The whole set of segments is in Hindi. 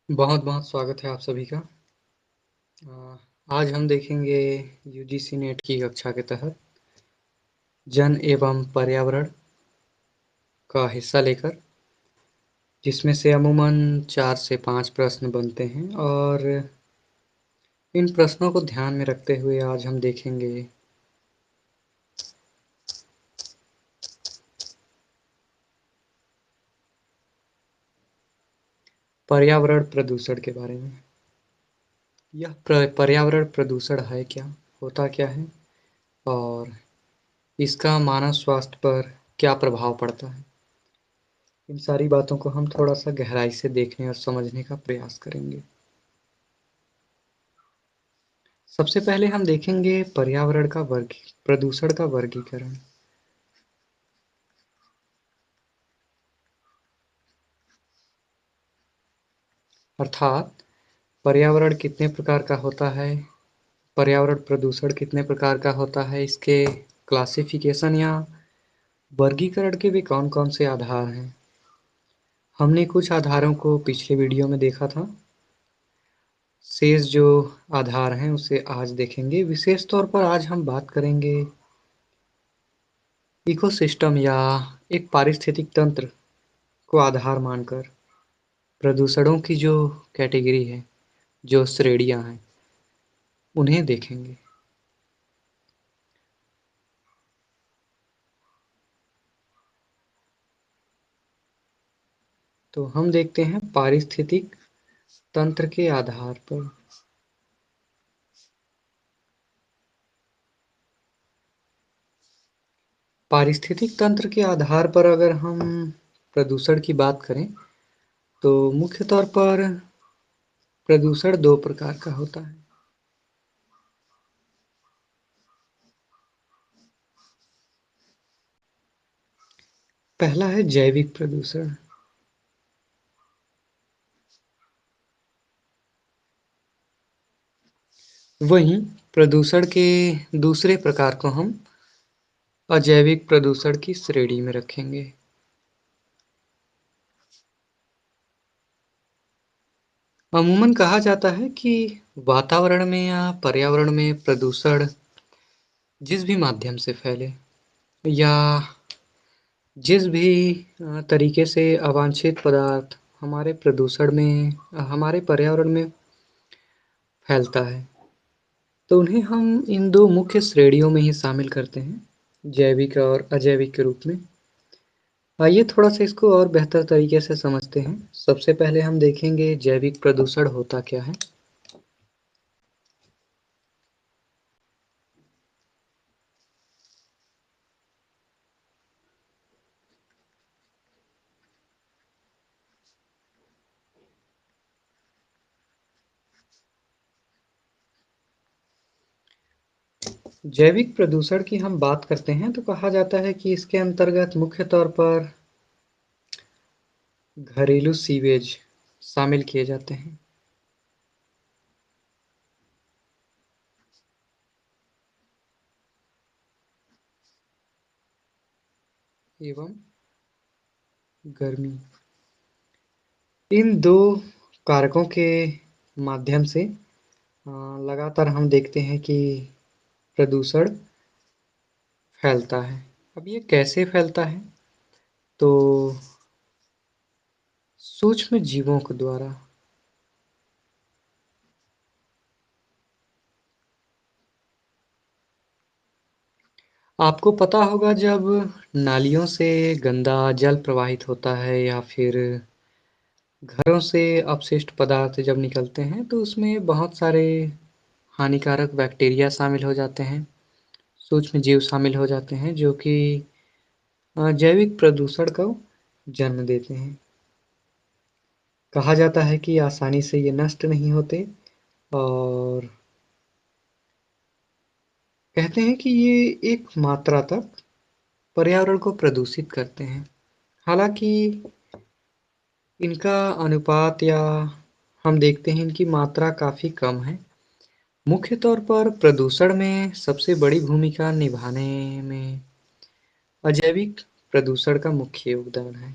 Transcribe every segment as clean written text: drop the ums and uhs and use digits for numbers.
बहुत-बहुत स्वागत है आप सभी का। आज हम देखेंगे यूजीसी नेट की कक्षा के तहत जन एवं पर्यावरण का हिस्सा लेकर, जिसमें से अमूमन 4 से 5 प्रश्न बनते हैं और इन प्रश्नों को ध्यान में रखते हुए आज हम देखेंगे पर्यावरण प्रदूषण के बारे में। यह पर्यावरण प्रदूषण है क्या? होता क्या है? और इसका मानव स्वास्थ्य पर क्या प्रभाव पड़ता है? इन सारी बातों को हम थोड़ा-सा गहराई से देखने और समझने का प्रयास करेंगे। सबसे पहले हम देखेंगे पर्यावरण का प्रदूषण का वर्गीकरण। अर्थात पर्यावरण कितने प्रकार का होता है, पर्यावरण प्रदूषण कितने प्रकार का होता है, इसके क्लासिफिकेशन या वर्गीकरण के भी कौन-कौन से आधार हैं। हमने कुछ आधारों को पिछले वीडियो में देखा था। शेष जो आधार हैं उसे आज देखेंगे। विशेष तौर पर आज हम बात करेंगे इकोसिस्टम या एक पारिस्थितिक तंत्र को आधार मानकर प्रदूषणों की जो कैटेगरी है, जो श्रेणियाँ हैं, उन्हें देखेंगे। तो हम देखते हैं पारिस्थितिक तंत्र के आधार पर। पारिस्थितिक तंत्र के आधार पर अगर हम प्रदूषण की बात करें, तो मुख्य तौर पर प्रदूषण 2 प्रकार का होता है। पहला है जैविक प्रदूषण। वहीं प्रदूषण के दूसरे प्रकार को हम अजैविक प्रदूषण की श्रेणी में रखेंगे। अमूमन कहा जाता है कि वातावरण में या पर्यावरण में प्रदूषण जिस भी माध्यम से फैले या जिस भी तरीके से अवांछित पदार्थ हमारे पर्यावरण में फैलता है, तो उन्हें हम इन 2 मुख्य श्रेणियों में ही शामिल करते हैं, जैविक और अजैविक के रूप में। आइए थोड़ा-सा इसको और बेहतर तरीके से समझते हैं। सबसे पहले हम देखेंगे जैविक प्रदूषण होता क्या है? जैविक प्रदूषण की हम बात करते हैं तो कहा जाता है कि इसके अंतर्गत मुख्य तौर पर घरेलू सीवेज शामिल किए जाते हैं। एवं गर्मी। इन 2 कारकों के माध्यम से लगातार हम देखते हैं कि प्रदूषण फैलता है। अब ये कैसे फैलता है? तो सूक्ष्म जीवों के द्वारा। आपको पता होगा जब नालियों से गंदा जल प्रवाहित होता है या फिर घरों से अपशिष्ट पदार्थ जब निकलते हैं तो उसमें बहुत सारे हानिकारक बैक्टीरिया शामिल हो जाते हैं, सूक्ष्म जीव शामिल हो जाते हैं जो कि जैविक प्रदूषण को जन्म देते हैं। कहा जाता है कि आसानी से ये नष्ट नहीं होते और कहते हैं कि ये एक मात्रा तक पर्यावरण को प्रदूषित करते हैं। हालाँकि इनका अनुपात या हम देखते हैं इनकी मात्रा काफ़ी कम है। मुख्य तौर पर प्रदूषण में सबसे बड़ी भूमिका निभाने में अजैविक प्रदूषण का मुख्य योगदान है।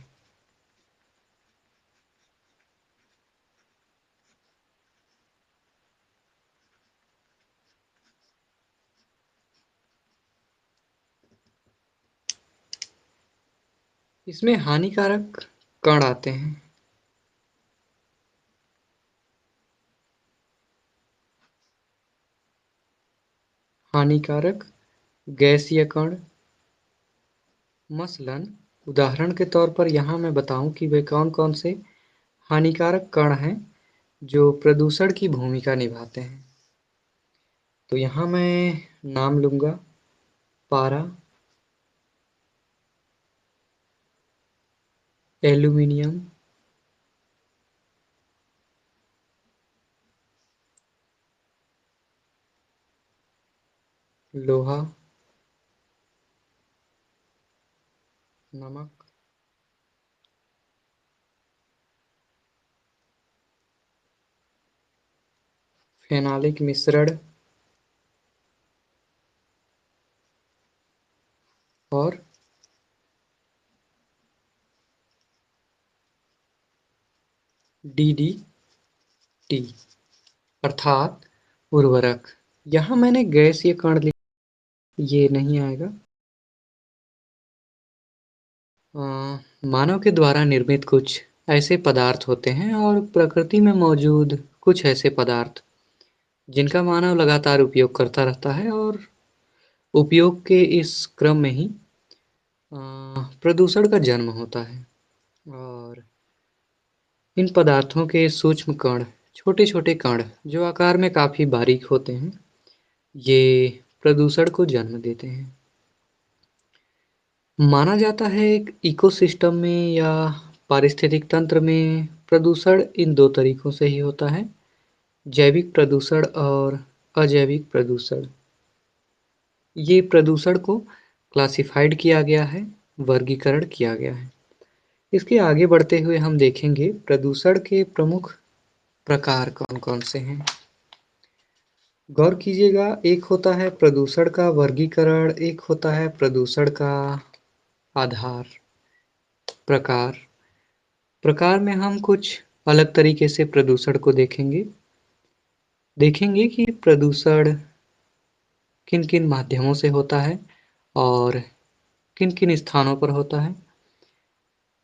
इसमें हानिकारक कण आते हैं। हानिकारक गैसीय कण, मसलन उदाहरण के तौर पर यहाँ मैं बताऊं कि वे कौन-कौन से हानिकारक कण हैं जो प्रदूषण की भूमिका निभाते हैं। तो यहाँ मैं नाम लूँगा पारा, एल्यूमीनियम, लोहा, नमक, फेनॉलिक मिश्रण और डीडीटी अर्थात उर्वरक। यहाँ मैंने गैसीय कण ये नहीं आएगा। मानव के द्वारा निर्मित कुछ ऐसे पदार्थ होते हैं और प्रकृति में मौजूद कुछ ऐसे पदार्थ जिनका मानव लगातार उपयोग करता रहता है और उपयोग के इस क्रम में ही प्रदूषण का जन्म होता है। और इन पदार्थों के सूक्ष्म कण, छोटे-छोटे कण जो आकार में काफ़ी बारीक होते हैं, ये प्रदूषण को जन्म देते हैं। माना जाता है एक इकोसिस्टम में या पारिस्थितिक तंत्र में प्रदूषण इन 2 तरीकों से ही होता है, जैविक प्रदूषण और अजैविक प्रदूषण। ये प्रदूषण को क्लासिफाइड किया गया है, वर्गीकरण किया गया है। इसके आगे बढ़ते हुए हम देखेंगे प्रदूषण के प्रमुख प्रकार कौन-कौन से हैं। गौर कीजिएगा, एक होता है प्रदूषण का वर्गीकरण, एक होता है प्रदूषण का आधार, प्रकार। प्रकार में हम कुछ अलग तरीके से प्रदूषण को देखेंगे। देखेंगे कि प्रदूषण किन-किन माध्यमों से होता है और किन-किन स्थानों पर होता है,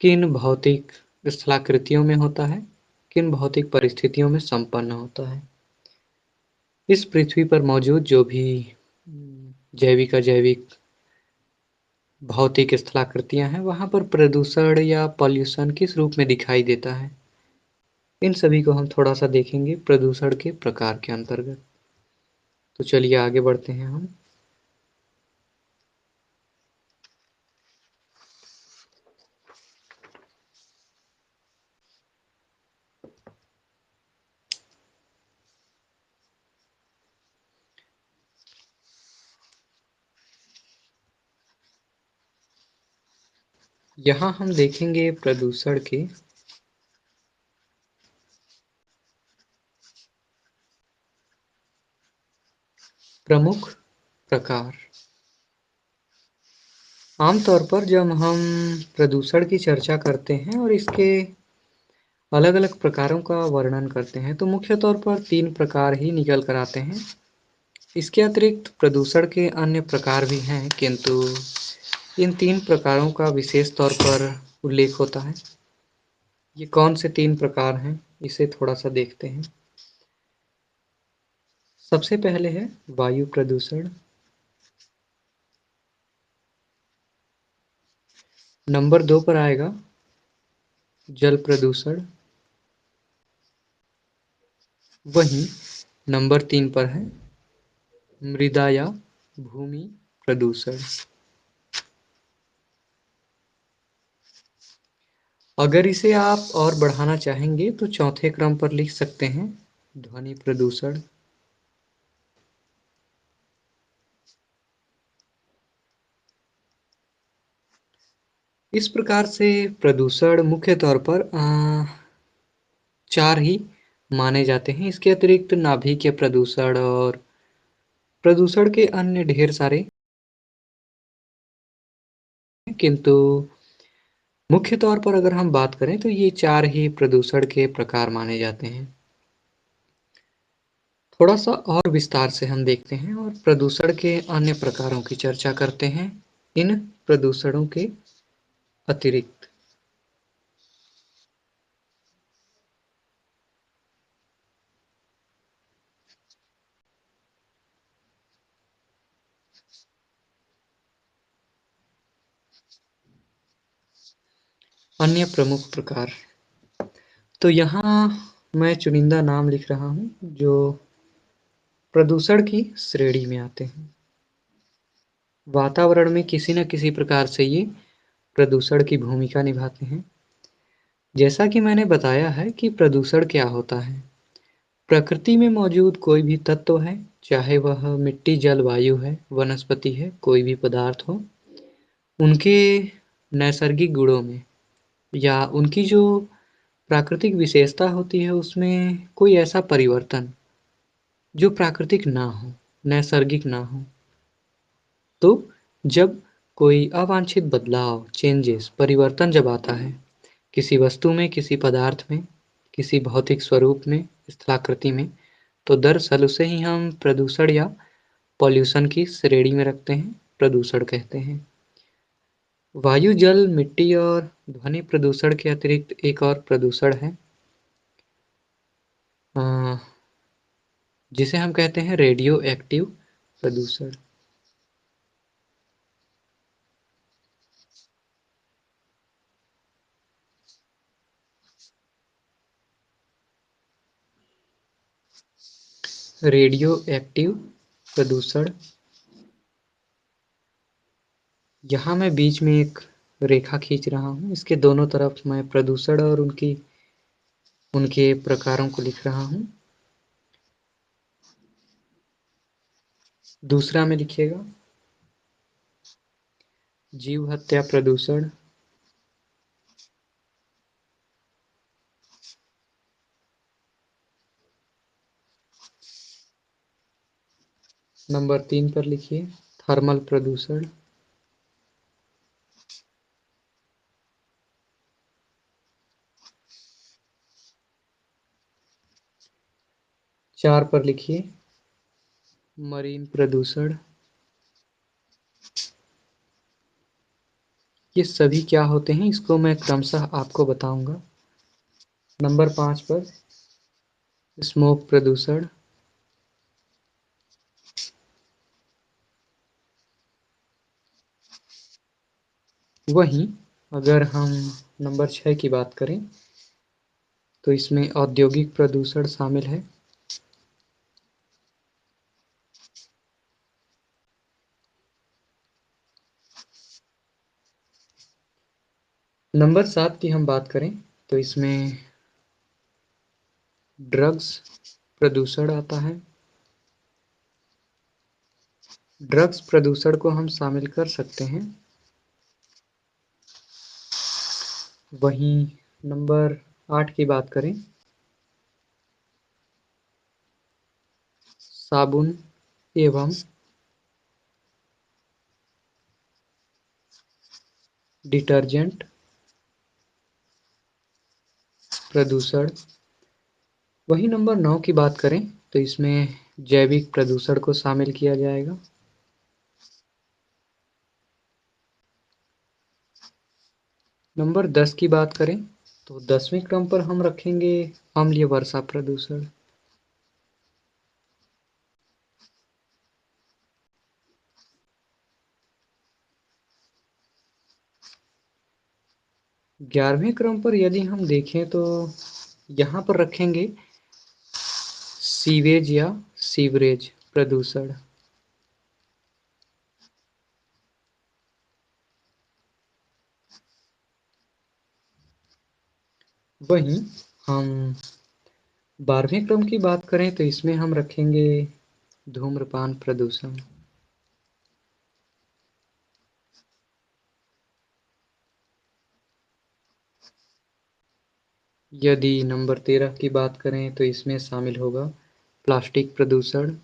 किन भौतिक स्थलाकृतियों में होता है, किन भौतिक परिस्थितियों में संपन्न होता है। इस पृथ्वी पर मौजूद जो भी जैविक अजैविक भौतिक स्थलाकृतियां हैं, वहां पर प्रदूषण या पॉल्यूशन किस रूप में दिखाई देता है, इन सभी को हम थोड़ा सा देखेंगे प्रदूषण के प्रकार के अंतर्गत। तो चलिए आगे बढ़ते हैं हम। यहाँ हम देखेंगे प्रदूषण के प्रमुख प्रकार। आमतौर पर जब हम प्रदूषण की चर्चा करते हैं और इसके अलग-अलग प्रकारों का वर्णन करते हैं, तो मुख्य तौर पर 3 प्रकार ही निकल कर आते हैं। इसके अतिरिक्त प्रदूषण के अन्य प्रकार भी हैं, किंतु इन 3 प्रकारों का विशेष तौर पर उल्लेख होता है। ये कौन से 3 प्रकार हैं, इसे थोड़ा-सा देखते हैं। सबसे पहले है वायु प्रदूषण, नंबर 2 पर आएगा जल प्रदूषण, वहीं नंबर 3 पर है मृदा या भूमि प्रदूषण। अगर इसे आप और बढ़ाना चाहेंगे तो चौथे क्रम पर लिख सकते हैं ध्वनि प्रदूषण। इस प्रकार से प्रदूषण मुख्य तौर पर 4 ही माने जाते हैं। इसके अतिरिक्त नाभिकीय प्रदूषण और प्रदूषण के अन्य ढेर सारे, किंतु मुख्य तौर पर अगर हम बात करें तो ये 4 ही प्रदूषण के प्रकार माने जाते हैं। थोड़ा-सा और विस्तार से हम देखते हैं और प्रदूषण के अन्य प्रकारों की चर्चा करते हैं, इन प्रदूषणों के अतिरिक्त। अन्य प्रमुख प्रकार। तो यहाँ मैं चुनिंदा नाम लिख रहा हूँ जो प्रदूषण की श्रेणी में आते हैं। वातावरण में किसी न किसी प्रकार से ये प्रदूषण की भूमिका निभाते हैं। जैसा कि मैंने बताया है कि प्रदूषण क्या होता है। प्रकृति में मौजूद कोई भी तत्व है, चाहे वह मिट्टी, जल, वायु है, वनस्पति है, कोई भी पदार्थ हो, उनके नैसर्गिक गुणों में या उनकी जो प्राकृतिक विशेषता होती है उसमें कोई ऐसा परिवर्तन जो प्राकृतिक ना हो, नैसर्गिक ना हो। तो जब कोई अवांछित बदलाव, चेंजेस, परिवर्तन जब आता है किसी वस्तु में, किसी पदार्थ में, किसी भौतिक स्वरूप में, स्थलाकृति में, तो दरअसल उसे ही हम प्रदूषण या पॉल्यूशन की श्रेणी में रखते हैं, प्रदूषण कहते हैं। वायु, जल, मिट्टी और ध्वनि प्रदूषण के अतिरिक्त एक और प्रदूषण है अ, जिसे हम कहते हैं रेडियो एक्टिव प्रदूषण। रेडियो एक्टिव प्रदूषण, यहाँ मैं बीच में एक रेखा खींच रहा हूँ, इसके दोनों तरफ मैं प्रदूषण और उनके प्रकारों को लिख रहा हूँ। दूसरा में लिखिएगा जीव हत्या प्रदूषण। नंबर 3 पर लिखिए थर्मल प्रदूषण। चार पर लिखिए मरीन प्रदूषण। ये सभी क्या होते हैं इसको मैं क्रमशः आपको बताऊंगा। नंबर 5 पर स्मोक प्रदूषण। वहीं अगर हम नंबर 6 की बात करें तो इसमें औद्योगिक प्रदूषण शामिल है। नंबर 7 की हम बात करें तो इसमें ड्रग्स प्रदूषण आता है। ड्रग्स प्रदूषण को हम शामिल कर सकते हैं। वहीं नंबर 8 की बात करें साबुन एवं डिटर्जेंट प्रदूषण। वहीं नंबर 9 की बात करें तो इसमें जैविक प्रदूषण को शामिल किया जाएगा। नंबर 10 की बात करें तो 10वें क्रम पर हम रखेंगे अम्लीय वर्षा प्रदूषण। 11वें क्रम पर यदि हम देखें तो यहाँ पर रखेंगे सीवेज या सीवरेज प्रदूषण। वहीं हम 12वें क्रम की बात करें तो इसमें हम रखेंगे धूम्रपान प्रदूषण। यदि नंबर 13 की बात करें तो इसमें शामिल होगा प्लास्टिक प्रदूषण।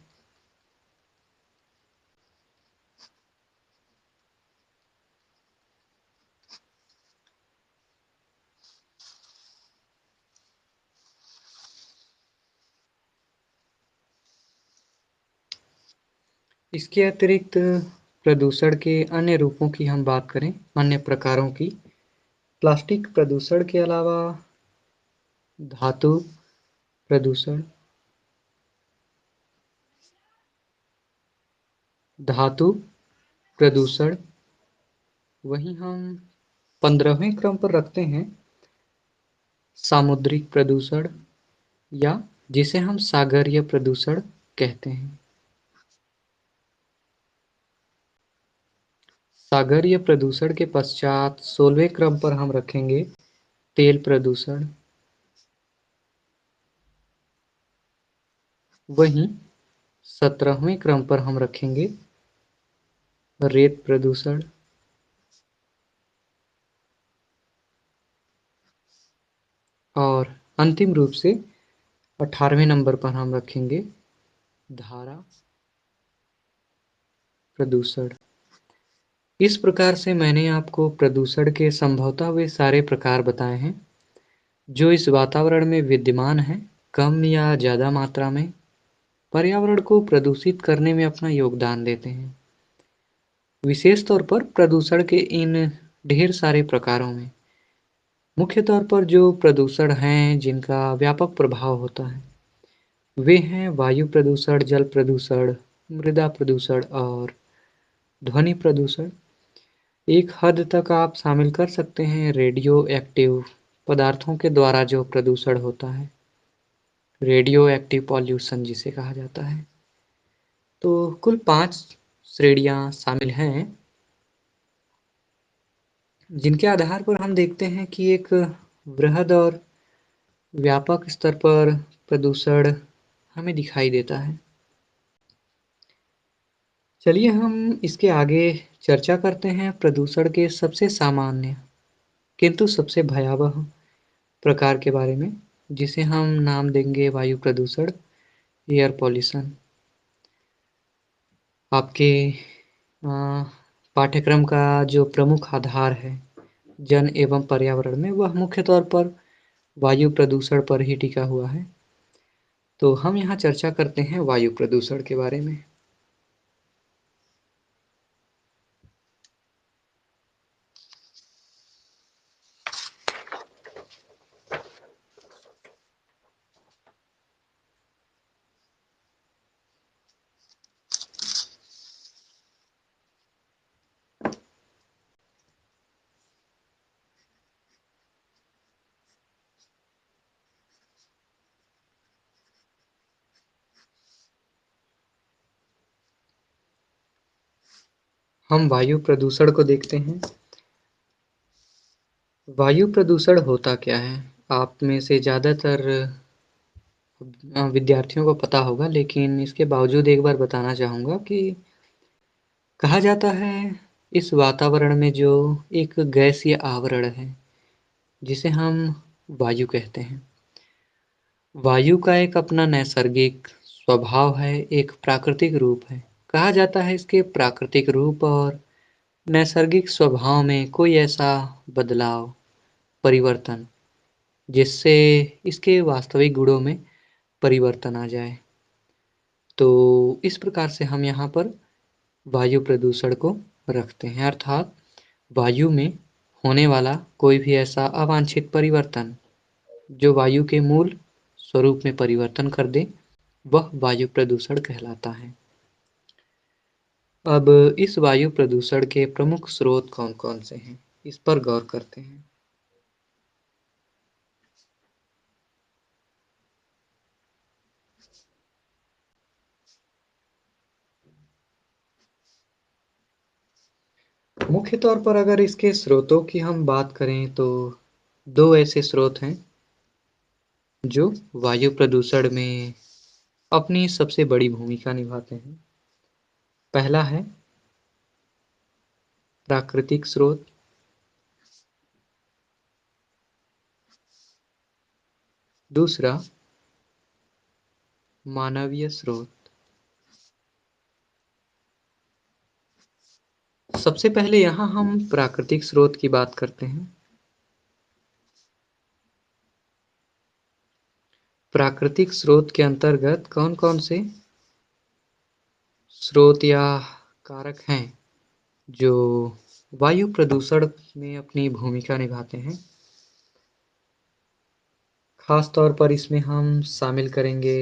इसके अतिरिक्त प्रदूषण के अन्य रूपों की हम बात करें, अन्य प्रकारों की, प्लास्टिक प्रदूषण के अलावा धातु प्रदूषण, धातु प्रदूषण। वहीं हम 15वें क्रम पर रखते हैं सामुद्रिक प्रदूषण या जिसे हम सागरीय प्रदूषण कहते हैं। सागरीय प्रदूषण के पश्चात 16वें क्रम पर हम रखेंगे तेल प्रदूषण। वहीं 17वें क्रम पर हम रखेंगे रेत प्रदूषण। और अंतिम रूप से 18वें नंबर पर हम रखेंगे धारा प्रदूषण। इस प्रकार से मैंने आपको प्रदूषण के संभवतः वे सारे प्रकार बताए हैं जो इस वातावरण में विद्यमान हैं, कम या ज़्यादा मात्रा में पर्यावरण को प्रदूषित करने में अपना योगदान देते हैं। विशेष तौर पर प्रदूषण के इन ढेर सारे प्रकारों में मुख्य तौर पर जो प्रदूषण हैं जिनका व्यापक प्रभाव होता है वे हैं वायु प्रदूषण, जल प्रदूषण, मृदा प्रदूषण और ध्वनि प्रदूषण। एक हद तक आप शामिल कर सकते हैं रेडियो एक्टिव पदार्थों के द्वारा जो प्रदूषण होता है, रेडियो एक्टिव पॉल्यूशन जिसे कहा जाता है। तो कुल 5 श्रेणियां शामिल हैं जिनके आधार पर हम देखते हैं कि एक वृहद और व्यापक स्तर पर प्रदूषण हमें दिखाई देता है। चलिए हम इसके आगे चर्चा करते हैं प्रदूषण के सबसे सामान्य किंतु सबसे भयावह प्रकार के बारे में, जिसे हम नाम देंगे वायु प्रदूषण, एयर पॉल्यूशन। आपके अ, पाठ्यक्रम का जो प्रमुख आधार है जन एवं पर्यावरण में, वह मुख्य तौर पर वायु प्रदूषण पर ही टिका हुआ है। तो हम यहाँ चर्चा करते हैं वायु प्रदूषण के बारे में। हम वायु प्रदूषण को देखते हैं। वायु प्रदूषण होता क्या है? आप में से ज़्यादातर विद्यार्थियों को पता होगा, लेकिन इसके बावजूद एक बार बताना चाहूँगा कि कहा जाता है इस वातावरण में जो एक गैसीय आवरण है जिसे हम वायु कहते हैं। वायु का एक अपना नैसर्गिक स्वभाव है, एक प्राकृतिक रूप है। कहा जाता है इसके प्राकृतिक रूप और नैसर्गिक स्वभाव में कोई ऐसा बदलाव, परिवर्तन जिससे इसके वास्तविक गुणों में परिवर्तन आ जाए। तो इस प्रकार से हम यहाँ पर वायु प्रदूषण को रखते हैं, अर्थात वायु में होने वाला कोई भी ऐसा अवांछित परिवर्तन जो वायु के मूल स्वरूप में परिवर्तन कर दे, वह वायु प्रदूषण कहलाता है। अब इस वायु प्रदूषण के प्रमुख स्रोत कौन-कौन से हैं, इस पर गौर करते हैं। मुख्य तौर पर अगर इसके स्रोतों की हम बात करें तो 2 ऐसे स्रोत हैं जो वायु प्रदूषण में अपनी सबसे बड़ी भूमिका निभाते हैं। पहला है प्राकृतिक स्रोत, दूसरा मानवीय स्रोत। सबसे पहले यहाँ हम प्राकृतिक स्रोत की बात करते हैं। प्राकृतिक स्रोत के अंतर्गत कौन-कौन से स्रोत या कारक हैं जो वायु प्रदूषण में अपनी भूमिका निभाते हैं? खास तौर पर इसमें हम शामिल करेंगे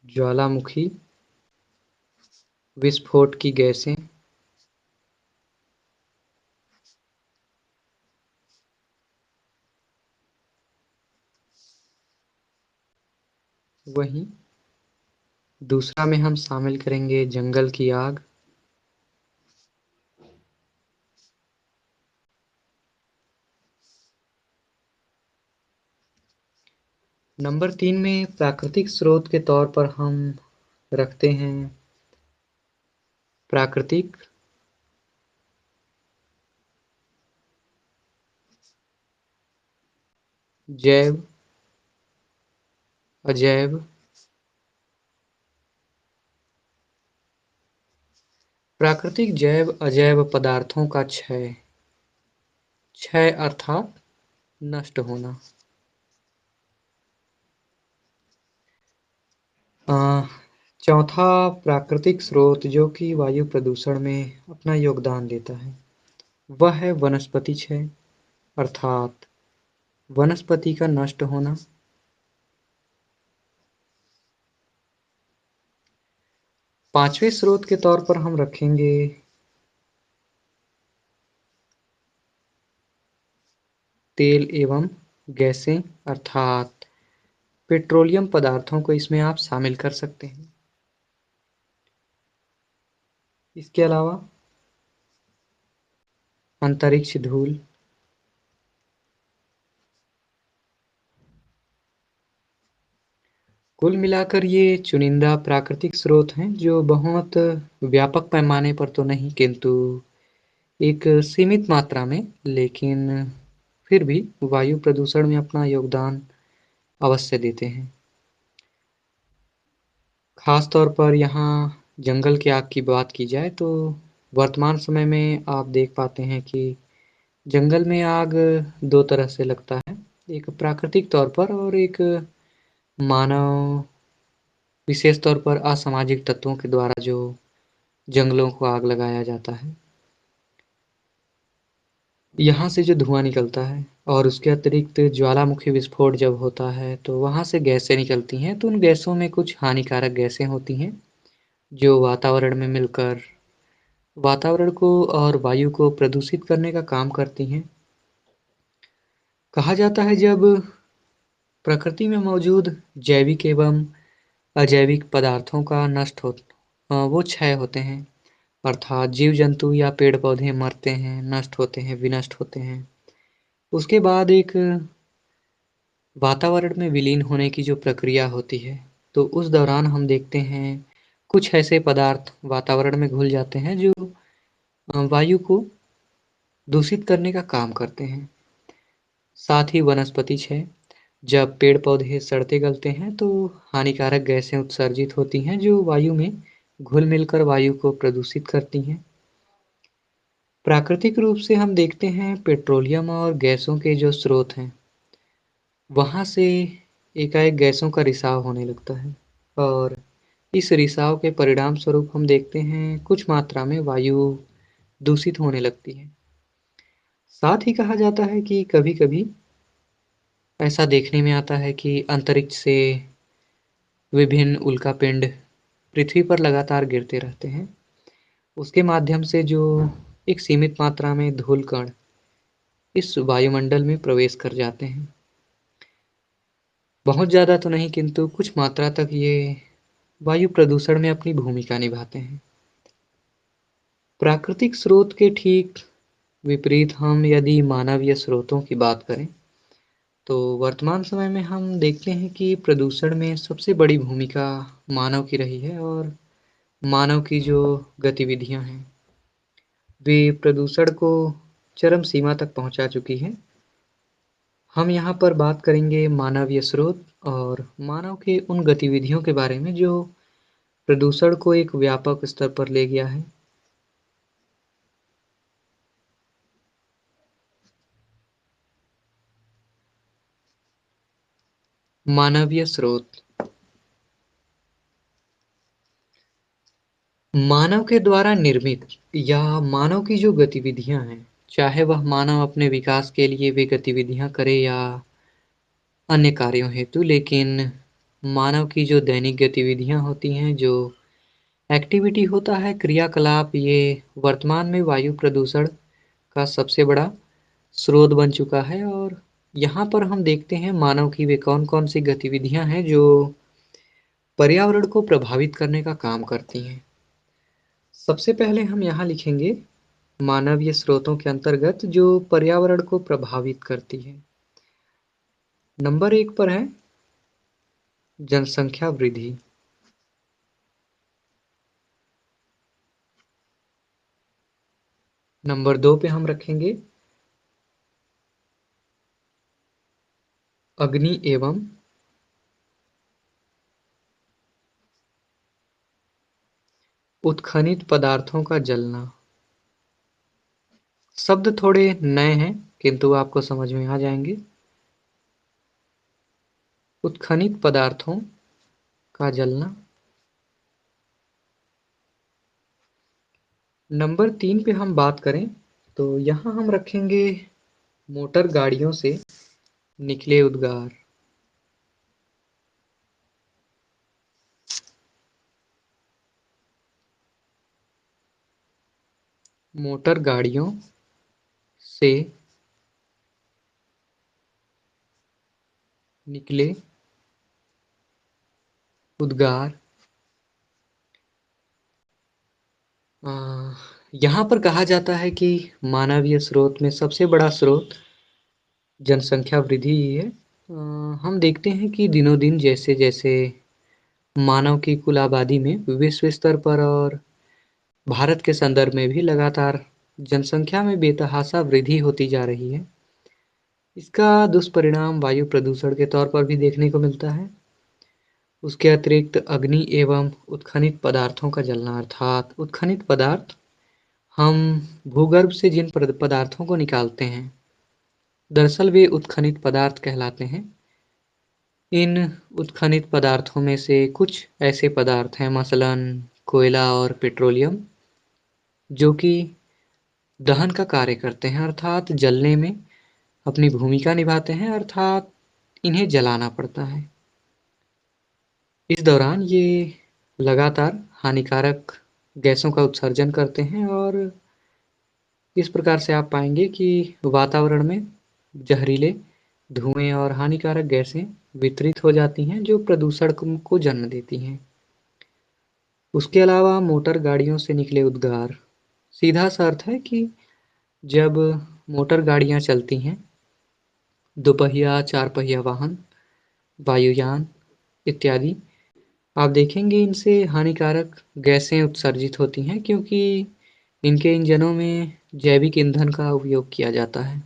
ज्वालामुखी, विस्फोट की गैसें, वहीं दूसरा में हम शामिल करेंगे जंगल की आग, नंबर 3 में प्राकृतिक स्रोत के तौर पर हम रखते हैं प्राकृतिक, जैव, अजैव, प्राकृतिक जैव अजैव पदार्थों का क्षय, क्षय अर्थात नष्ट होना। अ, चौथा प्राकृतिक स्रोत जो कि वायु प्रदूषण में अपना योगदान देता है, वह है वनस्पति क्षय अर्थात वनस्पति का नष्ट होना। पांचवें स्रोत के तौर पर हम रखेंगे तेल एवं गैसें अर्थात पेट्रोलियम पदार्थों को इसमें आप शामिल कर सकते हैं। इसके अलावा अंतरिक्ष धूल, कुल मिलाकर ये चुनिंदा प्राकृतिक स्रोत हैं जो बहुत व्यापक पैमाने पर तो नहीं किंतु एक सीमित मात्रा में, लेकिन फिर भी वायु प्रदूषण में अपना योगदान अवश्य देते हैं। खास तौर पर यहाँ जंगल की आग की बात की जाए तो वर्तमान समय में आप देख पाते हैं कि जंगल में आग दो तरह से लगता है, एक प्राकृतिक तौर पर और एक मानव विशेष तौर पर असामाजिक तत्वों के द्वारा जो जंगलों को आग लगाया जाता है। यहाँ से जो धुआं निकलता है और उसके अतिरिक्त ज्वालामुखी विस्फोट जब होता है तो वहाँ से गैसें निकलती हैं, तो उन गैसों में कुछ हानिकारक गैसें होती हैं जो वातावरण में मिलकर वातावरण को और वायु को प्रदूषित करने का काम करती हैं। कहा जाता है जब प्रकृति में मौजूद जैविक एवं अजैविक पदार्थों का नष्ट हो वो क्षय होते हैं अर्थात जीव जंतु या पेड़ पौधे मरते हैं, नष्ट होते हैं, विनष्ट होते हैं। उसके बाद एक वातावरण में विलीन होने की जो प्रक्रिया होती है, तो उस दौरान हम देखते हैं कुछ ऐसे पदार्थ वातावरण में घुल जाते हैं जो वायु को दूषित करने का काम करते हैं। साथ ही वनस्पति क्षय, जब पेड़ पौधे सड़ते गलते हैं तो हानिकारक गैसें उत्सर्जित होती हैं जो वायु में घुल मिलकर वायु को प्रदूषित करती हैं। प्राकृतिक रूप से हम देखते हैं पेट्रोलियम और गैसों के जो स्रोत हैं, वहाँ से एकाएक गैसों का रिसाव होने लगता है और इस रिसाव के परिणाम स्वरूप हम देखते हैं कुछ मात्रा में वायु दूषित होने लगती है। साथ ही कहा जाता है कि कभी-कभी ऐसा देखने में आता है कि अंतरिक्ष से विभिन्न उल्कापिंड पृथ्वी पर लगातार गिरते रहते हैं। उसके माध्यम से जो एक सीमित मात्रा में धूल कण इस वायुमंडल में प्रवेश कर जाते हैं। बहुत ज़्यादा तो नहीं किंतु कुछ मात्रा तक ये वायु प्रदूषण में अपनी भूमिका निभाते हैं। प्राकृतिक स्रोत के ठीक विपरीत हम यदि मानवीय स्रोतों की बात करें, तो वर्तमान समय में हम देखते हैं कि प्रदूषण में सबसे बड़ी भूमिका मानव की रही है और मानव की जो गतिविधियाँ हैं, वे प्रदूषण को चरम सीमा तक पहुँचा चुकी हैं। हम यहाँ पर बात करेंगे मानवीय स्रोत और मानव के उन गतिविधियों के बारे में जो प्रदूषण को एक व्यापक स्तर पर ले गया है। मानवीय स्रोत मानव के द्वारा निर्मित या मानव की जो गतिविधियाँ हैं, चाहे वह मानव अपने विकास के लिए वे गतिविधियाँ करे या अन्य कार्यों हेतु, लेकिन मानव की जो दैनिक गतिविधियाँ होती हैं, जो एक्टिविटी होता है क्रियाकलाप, ये वर्तमान में वायु प्रदूषण का सबसे बड़ा स्रोत बन चुका है और यहाँ पर हम देखते हैं मानव की वे कौन-कौन सी गतिविधियाँ हैं जो पर्यावरण को प्रभावित करने का काम करती हैं। सबसे पहले हम यहाँ लिखेंगे मानवीय स्रोतों के अंतर्गत जो पर्यावरण को प्रभावित करती है। नंबर 1 पर है जनसंख्या वृद्धि। नंबर 2 पे हम रखेंगे अग्नि एवं उत्खनित पदार्थों का जलना। शब्द थोड़े नए हैं किंतु आपको समझ में आ जाएंगे। उत्खनित पदार्थों का जलना। नंबर 3 पे हम बात करें तो यहाँ हम रखेंगे मोटर गाड़ियों से निकले उद्गार। मोटर गाड़ियों से निकले उद्गार। अ, यहाँ पर कहा जाता है कि मानवीय स्रोत में सबसे बड़ा स्रोत जनसंख्या वृद्धि ही है। हम देखते हैं कि दिनों-दिन जैसे-जैसे मानव की कुल आबादी में विश्व स्तर पर और भारत के संदर्भ में भी लगातार जनसंख्या में बेतहाशा वृद्धि होती जा रही है। इसका दुष्परिणाम वायु प्रदूषण के तौर पर भी देखने को मिलता है। उसके अतिरिक्त अग्नि एवं उत्खनित पदार्थों का जलना अर्थात उत्खनित पदार्थ हम भूगर्भ से जिन पदार्थों को निकालते हैं, दरअसल वे उत्खनित पदार्थ कहलाते हैं। इन उत्खनित पदार्थों में से कुछ ऐसे पदार्थ हैं मसलन कोयला और पेट्रोलियम जो कि दहन का कार्य करते हैं अर्थात जलने में अपनी भूमिका निभाते हैं अर्थात इन्हें जलाना पड़ता है। इस दौरान ये लगातार हानिकारक गैसों का उत्सर्जन करते हैं और इस प्रकार से आप पाएँगे कि वातावरण में जहरीले धुएँ और हानिकारक गैसें वितरित हो जाती हैं जो प्रदूषण को जन्म देती हैं। उसके अलावा मोटर गाड़ियों से निकले उद्गार, सीधा सा अर्थ है कि जब मोटर गाड़ियाँ चलती हैं, दोपहिया, चार पहिया वाहन, वायुयान इत्यादि, आप देखेंगे इनसे हानिकारक गैसें उत्सर्जित होती हैं क्योंकि इनके इंजनों में जैविक ईंधन का उपयोग किया जाता है।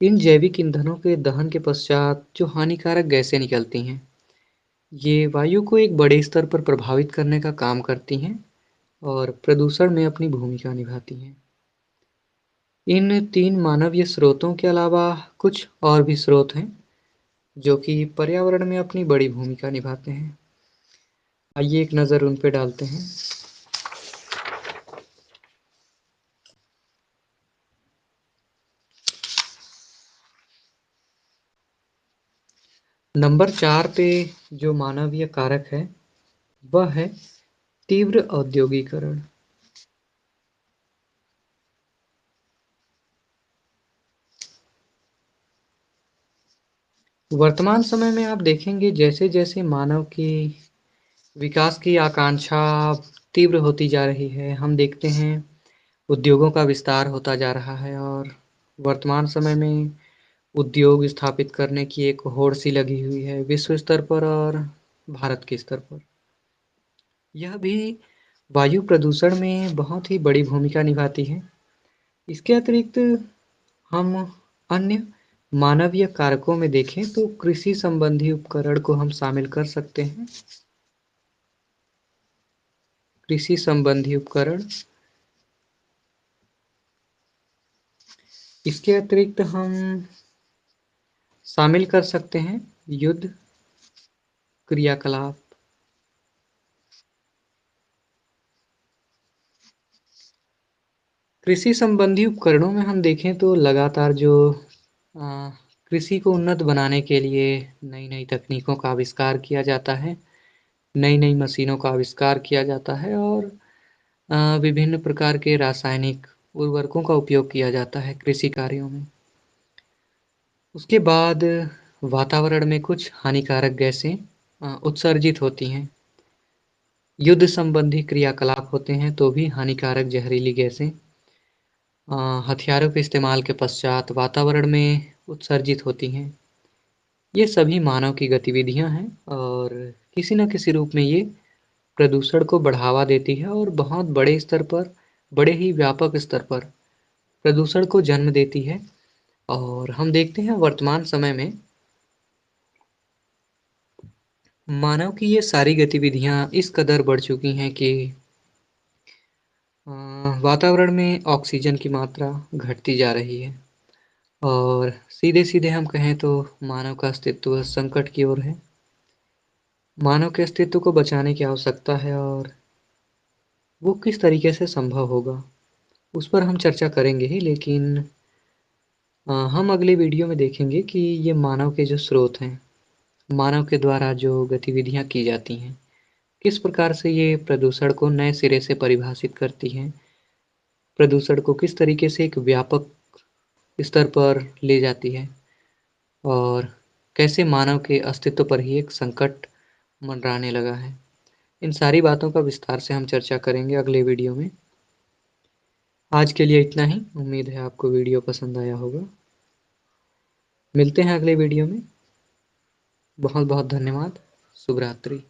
इन जैविक ईंधनों के दहन के पश्चात जो हानिकारक गैसें निकलती हैं, ये वायु को एक बड़े स्तर पर प्रभावित करने का काम करती हैं और प्रदूषण में अपनी भूमिका निभाती हैं। इन 3 मानवीय स्रोतों के अलावा कुछ और भी स्रोत हैं, जो कि पर्यावरण में अपनी बड़ी भूमिका निभाते हैं। आइए एक नज़र उन पे डालते हैं। नंबर 4 पे जो मानवीय कारक है, वह है तीव्र औद्योगीकरण। वर्तमान समय में आप देखेंगे जैसे-जैसे मानव की विकास की आकांक्षा तीव्र होती जा रही है, हम देखते हैं उद्योगों का विस्तार होता जा रहा है और वर्तमान समय में उद्योग स्थापित करने की एक होड़ सी लगी हुई है विश्व स्तर पर और भारत के स्तर पर। यह भी वायु प्रदूषण में बहुत ही बड़ी भूमिका निभाती है। इसके अतिरिक्त हम अन्य मानवीय कारकों में देखें तो कृषि संबंधी उपकरण को हम शामिल कर सकते हैं। कृषि संबंधी उपकरण, इसके अतिरिक्त हम शामिल कर सकते हैं युद्ध क्रियाकलाप। कृषि संबंधी उपकरणों में हम देखें तो लगातार जो अ, कृषि को उन्नत बनाने के लिए नई-नई तकनीकों का आविष्कार किया जाता है। नई-नई मशीनों का आविष्कार किया जाता है और विभिन्न प्रकार के रासायनिक उर्वरकों का उपयोग किया जाता है कृषि कार्यों में। उसके बाद वातावरण में कुछ हानिकारक गैसें उत्सर्जित होती हैं। युद्ध संबंधी क्रियाकलाप होते हैं तो भी हानिकारक जहरीली गैसें हथियारों के इस्तेमाल के पश्चात वातावरण में उत्सर्जित होती हैं। ये सभी मानव की गतिविधियां हैं और किसी न किसी रूप में ये प्रदूषण को बढ़ावा देती है और बहुत बड़े स्तर पर, बड़े ही व्यापक स्तर पर प्रदूषण को जन्म देती है। और हम देखते हैं वर्तमान समय में मानव की ये सारी गतिविधियां इस कदर बढ़ चुकी हैं कि वातावरण में ऑक्सीजन की मात्रा घटती जा रही है और सीधे-सीधे हम कहें तो मानव का अस्तित्व संकट की ओर है। मानव के अस्तित्व को बचाने की आवश्यकता है और वो किस तरीके से संभव होगा, उस पर हम चर्चा करेंगे ही, लेकिन हम अगले वीडियो में देखेंगे कि ये मानव के जो स्रोत हैं, मानव के द्वारा जो गतिविधियाँ की जाती हैं, किस प्रकार से ये प्रदूषण को नए सिरे से परिभाषित करती हैं, प्रदूषण को किस तरीके से एक व्यापक स्तर पर ले जाती है और कैसे मानव के अस्तित्व पर ही एक संकट मंडराने लगा है। इन सारी बातों का विस्तार से हम चर्चा करेंगे अगले वीडियो में। आज के लिए इतना ही। उम्मीद है आपको वीडियो पसंद आया होगा। मिलते हैं अगले वीडियो में। बहुत बहुत धन्यवाद। शुभ रात्रि।